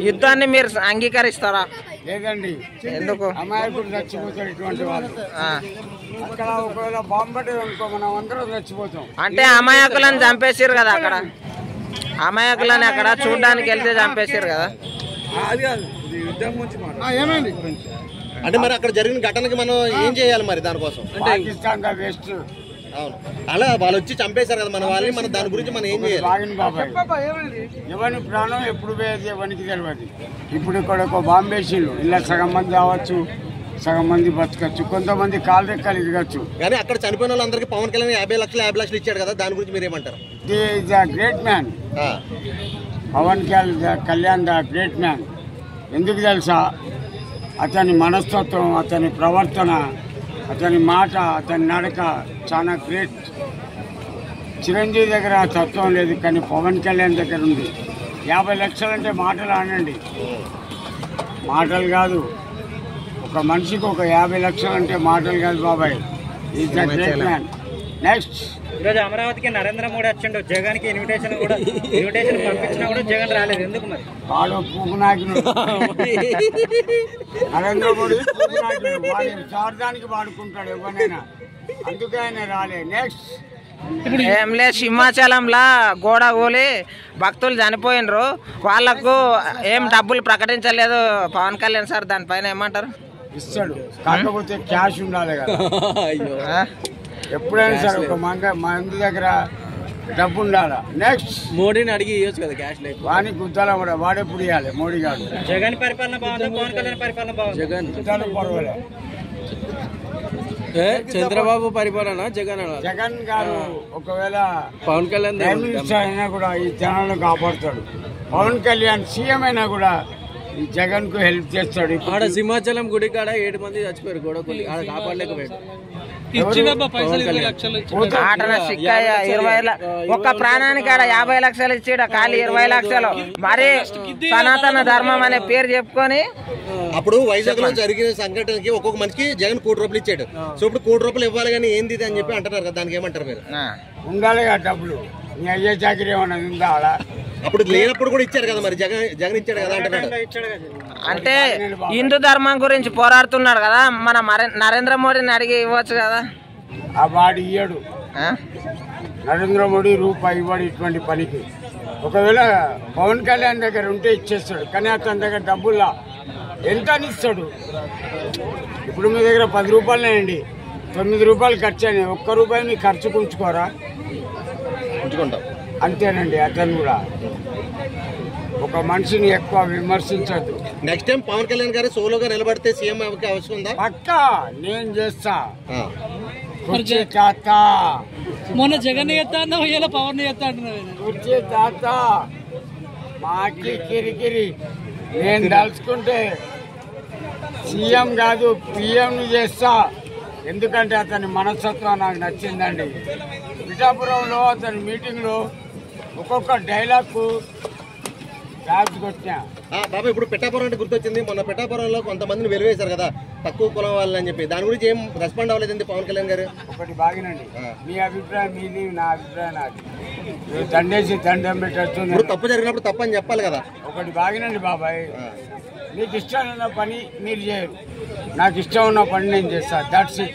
యుద్ధాన్ని మీరు అంగీకరిస్తారా? లేదండి. ఎందుకు? అమాయకులు చచ్చిపోతారు ఇటువంటి వాళ్ళు. అక్కడ ఒకవేళ బాంబు పట్టేది అనుకో మనం అందరం చచ్చిపోతాం. అంటే అమాయకులను చంపేసారు కదా అక్కడ, అమాయకులని అక్కడ చూడడానికి వెళ్తే చంపేసారు కదా. అది కాదు, యుద్ధం గురించి ఏమైంది అంటే మరి అక్కడ జరిగిన ఘటనకి మనం ఏం చేయాలి మరి దానికోసం? పాకిస్తాన్ దా వెస్ట్. అవును, అలా వాళ్ళు వచ్చి చంపేశారు కదా మన వాళ్ళని, మన దాని గురించి మనం ఏం చేయాలి? ఎవరి ప్రాణం ఎప్పుడు పోయేది ఎవరికి తెలియదు. ఇప్పుడు ఇక్కడ ఒక బాంబు వేసిండు, ఇలా సగం మంది రావచ్చు, సగం మంది బతకచ్చు, కొంతమంది కాలు రెక్కలు ఇరగచ్చు. కానీ అక్కడ చనిపోయిన వాళ్ళందరికీ పవన్ కళ్యాణ్ 50 లక్షలు ఇచ్చాడు కదా, దాని గురించి మీరు ఏమంటారు? Is a great man. Pawan Kalyan the great man. ఎందుకు తెలుసా? అతని మనస్తత్వం, అతని ప్రవర్తన, అతని మాట, అతని నడక చాలా గ్రేట్. చిరంజీవి దగ్గర ఆ తత్వం లేదు, కానీ పవన్ కళ్యాణ్ దగ్గర ఉంది. 50 లక్షలు అంటే మాటలు ఆనండి, మాటలు కాదు. ఒక మనిషికి ఒక 50 లక్షలు అంటే మాటలు కాదు బాబాయ్. Is the great man. Next, ఈరోజు అమరావతికి నరేంద్ర మోడీ వచ్చిండు, జగన్ కి ఇన్విటేషన్ పంపించినా కూడా జగన్ రాలేదు, ఎందుకు మరి? వాడు పూకు నాకినాడు. నరేంద్ర మోడీ పూకు నాకినాడు, వాడి స్వార్థానికి వాడుకుంటాడు ఎవరైనా, అందుకే ఆయన రాలే. నెక్స్ట్, ఏం లేదు, సింహాచలంలా గోడ కూలి భక్తులు చనిపోయినరు, వాళ్లకు ఏం డబ్బులు ప్రకటించలేదు పవన్ కళ్యాణ్ సార్. దానిపైన ఏమంటారు? ఇస్తాడు, కాకపోతే క్యాష్ ఉండాలి కదా. ఎప్పుడైనా సరే ఒక మంది దగ్గర డబ్బు ఉండాలి. నెక్స్ట్, మోడీని అడిగి ఇవ్వచ్చు కదా క్యాష్ లేదు. వాని గుద్దాల కూడా వాడెప్పుడు ఇవ్వాలి? మోడీ గారు. జగన్ పరిపాలన బాగుంది, పవన్ కళ్యాణ్ పరిపాలన బాగుంది. జగన్ పర్వాలే. చంద్రబాబు పరిపాలన జగన్ గారు ఒకవేళ పవన్ కళ్యాణ్ ప్రైమ్ మినిస్టర్ అయినా కూడా ఈ జనాలను కాపాడుతాడు. పవన్ కళ్యాణ్ సీఎం అయినా కూడా ఈ జగన్ కు హెల్ప్ చేస్తాడు. సింహాచలం గుడి కాడ 7 మంది చచ్చిపోయారు, గోడ కూలి కాపాడలేకపోయాడు. ఒక్క ప్రాణానికి ఆడ 50 లక్షలు ఇచ్చాడు, ఖాళీ 20 లక్షలు. మరి సనాతన ధర్మం అనే పేరు చెప్పుకొని అప్పుడు వైజాగ్ లో జరిగిన సంఘటనకి ఒక్కొక్క మనిషికి జగన్ ₹1 ఇచ్చాడు. సో ఇప్పుడు ₹1 ఇవ్వాలి కానీ ఏంది అని చెప్పి అంటున్నారు కదా, దానికి ఏమంటారు మీరు? ఉండాలి కదా డబ్బులు. నీ అయ్యే చాకరీ ఏమన్నా ఉందా ఆడ? అప్పుడు లేనప్పుడు కూడా ఇచ్చారు కదా, మరి జగన్ ఇచ్చాడు కదా అంటున్నాడు. అంటే హిందూ ధర్మం గురించి పోరాడుతున్నాడు కదా, మన నరేంద్ర మోడీని అడిగి ఇవ్వచ్చు కదా. ఆ వాడు ఇయ్యడు, నరేంద్ర మోడీ రూపాయి ఇవ్వడు ఇటువంటి పనికి. ఒకవేళ పవన్ కళ్యాణ్ దగ్గర ఉంటే ఇచ్చేస్తాడు, కానీ అతని దగ్గర డబ్బుల్లా ఎంత అని ఇస్తాడు? ఇప్పుడు మీ దగ్గర 10 రూపాయలేనండి, 9 రూపాయలు ఖర్చు అయినాయి, ₹1 మీ ఖర్చుకు ఉంచుకోరా? ఉంచుకుంటాం అంతేనండి. అతను కూడా ఒక మనిషిని ఎక్కువ విమర్శించద్దు. నెక్స్ట్ టైం పవన్ కళ్యాణ్ గారు సోలోగా నిలబడితే సీఎం అవకాశం ఉందా? పక్కా నేను చేస్తా. కుర్చీ తాత మొన్న జగన్ చేస్తా అన్నావు, ఇలా పవన్ చేస్తా అంటున్నావు. కుర్చీ తాత మాకి కిరికిరి. నేను తలుచుకుంటే సీఎం కాదు పిఎం చేస్తా, ఎందుకంటే అతని మనస్తత్వం నాకు నచ్చిందండి. పిఠాపురంలో అతని మీటింగ్లో ఒక్కొక్క డైలాగ్ రాజు కొట్టినా. బాబా ఇప్పుడు పిఠాపురం అంటే గుర్తొచ్చింది, మొన్న పిఠాపురంలో కొంతమందిని వెలివేశారు కదా తక్కువ కులం వాళ్ళని చెప్పి, దాని గురించి ఏం రెస్పాండ్ అవ్వలేదండి పవన్ కళ్యాణ్ గారు? ఒకటి బాగినండి, మీ అభిప్రాయం మీది, నా అభిప్రాయం నాది. దండేసి దండం పెట్టచ్చు. తప్పు జరిగినప్పుడు తప్పు అని చెప్పాలి కదా. ఒకటి బాగినండి బాబాయ్, మీకు ఇష్టం ఉన్న పని మీరు చేయరు, నాకు ఇష్టం ఉన్న పని నేను చేస్తా. That's it.